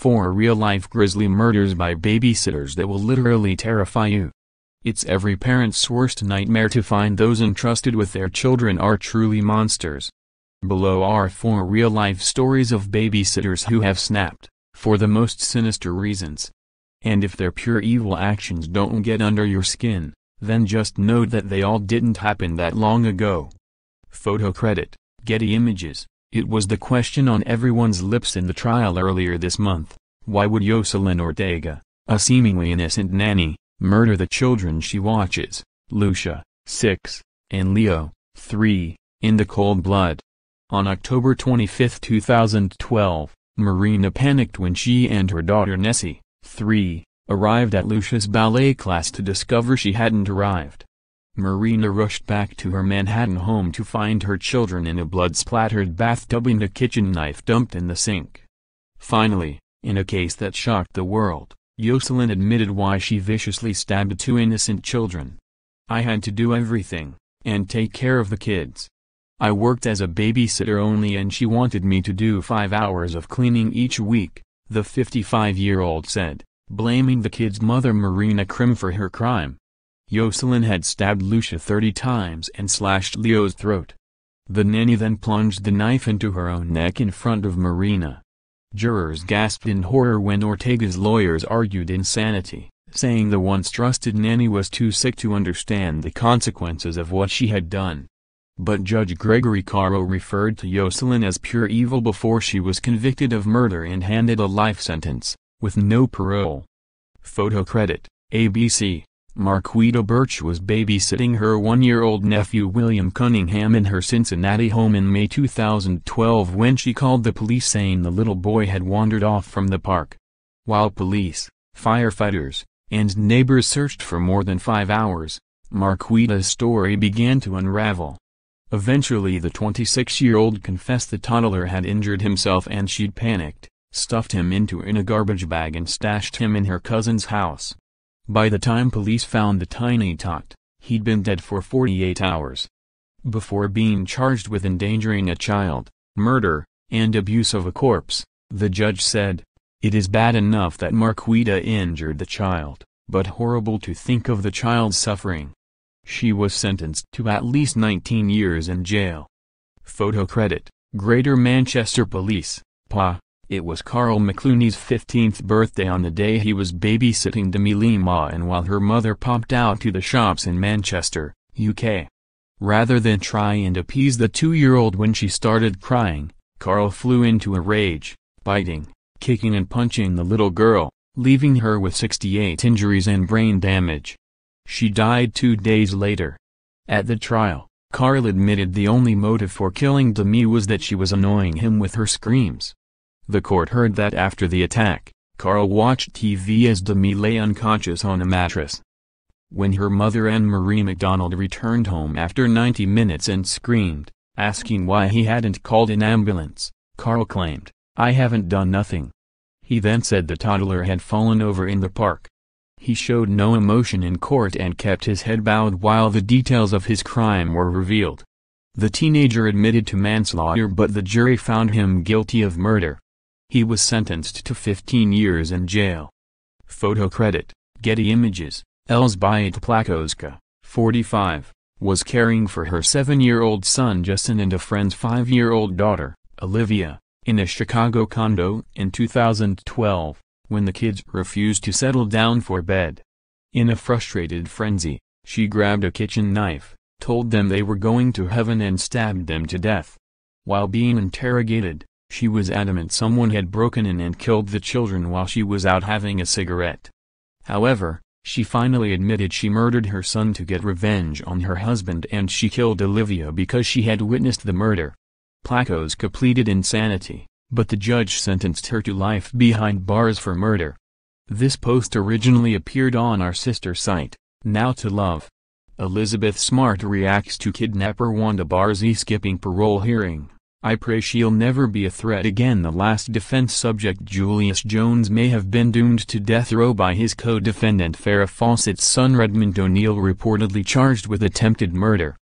4 real-life grisly murders by babysitters that will literally terrify you. It's every parent's worst nightmare to find those entrusted with their children are truly monsters. Below are 4 real-life stories of babysitters who have snapped, for the most sinister reasons. And if their pure evil actions don't get under your skin, then just note that they all didn't happen that long ago. Photo credit, Getty Images. It was the question on everyone's lips in the trial earlier this month: why would Jocelyn Ortega, a seemingly innocent nanny, murder the children she watches, Lucia, 6, and Leo, 3, in the cold blood? On October 25, 2012, Marina panicked when she and her daughter Nessie, 3, arrived at Lucia's ballet class to discover she hadn't arrived. Marina rushed back to her Manhattan home to find her children in a blood-splattered bathtub and a kitchen knife dumped in the sink. Finally, in a case that shocked the world, Jocelyn admitted why she viciously stabbed 2 innocent children. "I had to do everything, and take care of the kids. I worked as a babysitter only and she wanted me to do 5 hours of cleaning each week," the 55-year-old said, blaming the kids' mother Marina Krim for her crime. Jocelyn had stabbed Lucia 30 times and slashed Leo's throat. The nanny then plunged the knife into her own neck in front of Marina. Jurors gasped in horror when Ortega's lawyers argued insanity, saying the once trusted nanny was too sick to understand the consequences of what she had done. But Judge Gregory Caro referred to Jocelyn as pure evil before she was convicted of murder and handed a life sentence, with no parole. Photo credit, ABC. Marquita Birch was babysitting her 1-year-old nephew William Cunningham in her Cincinnati home in May 2012 when she called the police saying the little boy had wandered off from the park. While police, firefighters, and neighbors searched for more than 5 hours, Marquita's story began to unravel. Eventually the 26-year-old confessed the toddler had injured himself and she'd panicked, stuffed him in a garbage bag and stashed him in her cousin's house. By the time police found the tiny tot, he'd been dead for 48 hours. Before being charged with endangering a child, murder, and abuse of a corpse, the judge said, "It is bad enough that Marquita injured the child, but horrible to think of the child's suffering." She was sentenced to at least 19 years in jail. Photo credit, Greater Manchester Police, PA. It was Carl McClooney's 15th birthday on the day he was babysitting Demi Lima, and while her mother popped out to the shops in Manchester, UK. Rather than try and appease the 2-year-old when she started crying, Carl flew into a rage, biting, kicking and punching the little girl, leaving her with 68 injuries and brain damage. She died 2 days later. At the trial, Carl admitted the only motive for killing Demi was that she was annoying him with her screams. The court heard that after the attack, Carl watched TV as Demi lay unconscious on a mattress. When her mother Anne-Marie MacDonald returned home after 90 minutes and screamed, asking why he hadn't called an ambulance, Carl claimed, "I haven't done nothing." He then said the toddler had fallen over in the park. He showed no emotion in court and kept his head bowed while the details of his crime were revealed. The teenager admitted to manslaughter, but the jury found him guilty of murder. He was sentenced to 15 years in jail. Photo credit, Getty Images. Elzbieta Plakowska, 45, was caring for her 7-year-old son Justin and a friend's 5-year-old daughter, Olivia, in a Chicago condo in 2012, when the kids refused to settle down for bed. In a frustrated frenzy, she grabbed a kitchen knife, told them they were going to heaven and stabbed them to death. While being interrogated, she was adamant someone had broken in and killed the children while she was out having a cigarette. However, she finally admitted she murdered her son to get revenge on her husband, and she killed Olivia because she had witnessed the murder. Plakowska pleaded insanity, but the judge sentenced her to life behind bars for murder. This post originally appeared on our sister site, Now to Love. Elizabeth Smart reacts to kidnapper Wanda Barzee skipping parole hearing. "I pray she'll never be a threat again." The last defense subject Julius Jones may have been doomed to death row by his co-defendant Farrah Fawcett's son Redmond O'Neal, reportedly charged with attempted murder.